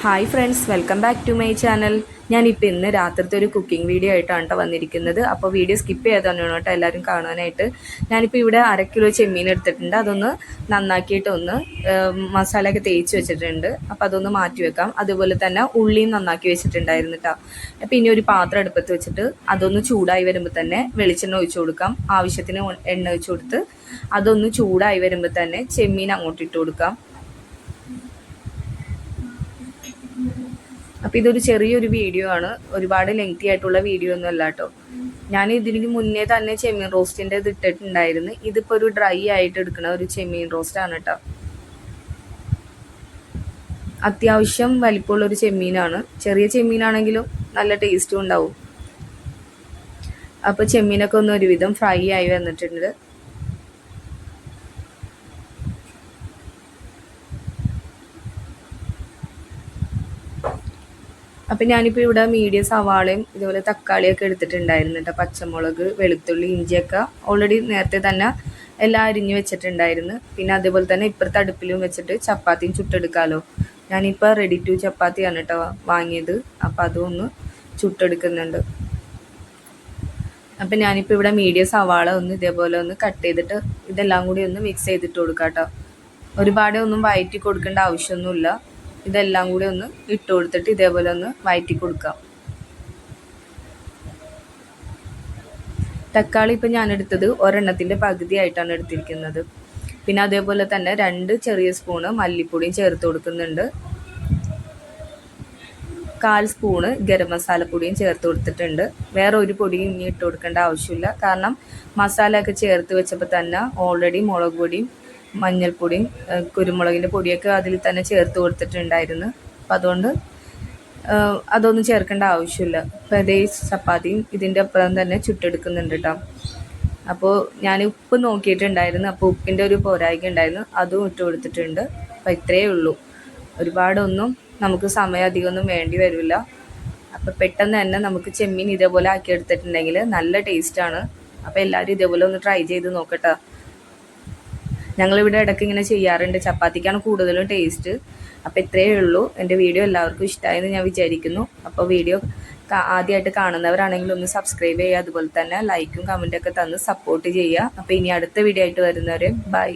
Hi friends, welcome back to my channel. ഞാനിപ്പോൾ ഇന്ന് രാത്രിത്തെ ഒരു കുക്കിംഗ് വീഡിയോ ആയിട്ടാണ് കേട്ടോ വന്നിരിക്കുന്നത്. അപ്പോൾ വീഡിയോ സ്കിപ്പ് ചെയ്താണ് കേട്ടോ എല്ലാവരും കാണാനായിട്ട്. ഞാനിപ്പോൾ ഇവിടെ 1/2 കിലോ ചെമ്മീൻ എടുത്തിട്ടുണ്ട്. അതൊന്ന് നന്നാക്കിയിട്ടൊന്ന് മസാലയൊക്കെ തേച്ച് വെച്ചിട്ടുണ്ട്. അപ്പോൾ അതൊന്ന് മാറ്റി വെക്കാം. അതുപോലെ തന്നെ ഉള്ളിയും നന്നാക്കി വെച്ചിട്ടുണ്ടായിരുന്നു കേട്ടോ. അപ്പോൾ ഇനി ഒരു പാത്രം അടുപ്പത്ത് വെച്ചിട്ട് അതൊന്ന് ചൂടായി വരുമ്പോൾ തന്നെ വെളിച്ചെണ്ണ ഒഴിച്ചു കൊടുക്കാം. ആവശ്യത്തിന് എണ്ണ ഒഴിച്ചു കൊടുത്ത് അതൊന്ന് ചൂടായി വരുമ്പോൾ തന്നെ ചെമ്മീൻ അങ്ങോട്ട് ഇട്ട് കൊടുക്കാം. അപ്പോൾ ഇതൊരു ചെറിയൊരു വീഡിയോ ആണ്, ഒരുപാട് ലെങ്തി ആയിട്ടുള്ള വീഡിയോ ഒന്നും അല്ല കേട്ടോ. ഞാൻ ഇതിന് മുന്നേ തന്നെ ചെമ്മീൻ റോസ്റ്റിൻ്റെ ഇത് ഇട്ടിട്ടുണ്ടായിരുന്നു. ഇതിപ്പോൾ ഒരു ഡ്രൈ ആയിട്ട് എടുക്കുന്ന ഒരു ചെമ്മീൻ റോസ്റ്റാണ് കേട്ടോ. അത്യാവശ്യം വലിപ്പമുള്ളൊരു ചെമ്മീനാണ്. ചെറിയ ചെമ്മീനാണെങ്കിലും നല്ല ടേസ്റ്റും ഉണ്ടാവും. അപ്പോൾ ചെമ്മീനൊക്കെ ഒന്ന് ഒരുവിധം ഫ്രൈ ആയി വന്നിട്ടുണ്ട്. അപ്പം ഞാനിപ്പോൾ ഇവിടെ മീഡിയം സവാളയും ഇതുപോലെ തക്കാളിയൊക്കെ എടുത്തിട്ടുണ്ടായിരുന്നു കേട്ടോ. പച്ചമുളക്, വെളുത്തുള്ളി, ഇഞ്ചിയൊക്കെ ഓൾറെഡി നേരത്തെ തന്നെ എല്ലാം അരിഞ്ഞ് വെച്ചിട്ടുണ്ടായിരുന്നു. പിന്നെ അതേപോലെ തന്നെ ഇപ്പുറത്തെ അടുപ്പിലും വെച്ചിട്ട് ചപ്പാത്തിയും ചുട്ടെടുക്കാമല്ലോ. ഞാനിപ്പോൾ റെഡി ടു ചപ്പാത്തിയാണ് കേട്ടോ വാങ്ങിയത്. അപ്പോൾ അതൊന്ന് ചുട്ടെടുക്കുന്നുണ്ട്. അപ്പം ഞാനിപ്പോൾ ഇവിടെ മീഡിയം സവാള ഒന്ന് ഇതേപോലെ ഒന്ന് കട്ട് ചെയ്തിട്ട് ഇതെല്ലാം കൂടി ഒന്ന് മിക്സ് ചെയ്തിട്ട് കൊടുക്കാം കേട്ടോ. ഒരുപാട് ഒന്നും വഴറ്റി കൊടുക്കേണ്ട ആവശ്യമൊന്നുമില്ല. ഇതെല്ലാം കൂടി ഒന്ന് ഇട്ട് കൊടുത്തിട്ട് ഇതേപോലെ ഒന്ന് വഴറ്റി കൊടുക്കാം. തക്കാളി ഇപ്പം ഞാൻ എടുത്തത് ഒരെണ്ണത്തിൻ്റെ പകുതിയായിട്ടാണ് എടുത്തിരിക്കുന്നത്. പിന്നെ അതേപോലെ തന്നെ 2 ചെറിയ സ്പൂണ് മല്ലിപ്പൊടിയും ചേർത്ത് കൊടുക്കുന്നുണ്ട്. 1/4 സ്പൂണ് ഗരം മസാലപ്പൊടിയും ചേർത്ത് കൊടുത്തിട്ടുണ്ട്. വേറെ ഒരു പൊടിയും ഇനി ഇട്ട് കൊടുക്കേണ്ട ആവശ്യമില്ല. കാരണം മസാലയൊക്കെ ചേർത്ത് വെച്ചപ്പോൾ തന്നെ ഓൾറെഡി മുളക് പൊടിയും മഞ്ഞൾപ്പൊടിയും കുരുമുളകിൻ്റെ പൊടിയൊക്കെ അതിൽ തന്നെ ചേർത്ത് കൊടുത്തിട്ടുണ്ടായിരുന്നു. അപ്പം അതുകൊണ്ട് അതൊന്നും ചേർക്കേണ്ട ആവശ്യമില്ല. അപ്പോൾ അതേ ചപ്പാത്തിയും ഇതിൻ്റെ അപ്പുറം തന്നെ ചുട്ടെടുക്കുന്നുണ്ട് കേട്ടോ. അപ്പോൾ ഞാൻ ഉപ്പ് നോക്കിയിട്ടുണ്ടായിരുന്നു. അപ്പോൾ ഉപ്പിൻ്റെ ഒരു പോരായ്മ ഉണ്ടായിരുന്നു, അതും ഇട്ട് കൊടുത്തിട്ടുണ്ട്. അപ്പോൾ ഇത്രയേ ഉള്ളൂ. ഒരുപാടൊന്നും നമുക്ക് സമയം അധികമൊന്നും വേണ്ടി വരില്ല. അപ്പോൾ പെട്ടെന്ന് തന്നെ നമുക്ക് ചെമ്മീൻ ഇതേപോലെ ആക്കിയെടുത്തിട്ടുണ്ടെങ്കിൽ നല്ല ടേസ്റ്റാണ്. അപ്പോൾ എല്ലാവരും ഇതേപോലെ ഒന്ന് ട്രൈ ചെയ്ത് നോക്കട്ടെ. ഞങ്ങളിവിടെ ഇടയ്ക്ക് ഇങ്ങനെ ചെയ്യാറുണ്ട്. ചപ്പാത്തിക്കാണ് കൂടുതലും ടേസ്റ്റ്. അപ്പോൾ ഇത്രയേ ഉള്ളൂ. എൻ്റെ വീഡിയോ എല്ലാവർക്കും ഇഷ്ടമായെന്ന് ഞാൻ വിചാരിക്കുന്നു. അപ്പോൾ വീഡിയോ ആദ്യമായിട്ട് കാണുന്നവരാണെങ്കിൽ ഒന്ന് സബ്സ്ക്രൈബ് ചെയ്യുക. അതുപോലെ തന്നെ ലൈക്കും കമൻറ്റൊക്കെ തന്ന് സപ്പോർട്ട് ചെയ്യുക. അപ്പോൾ ഇനി അടുത്ത വീഡിയോ ആയിട്ട് വരുന്നവരെ ബൈ.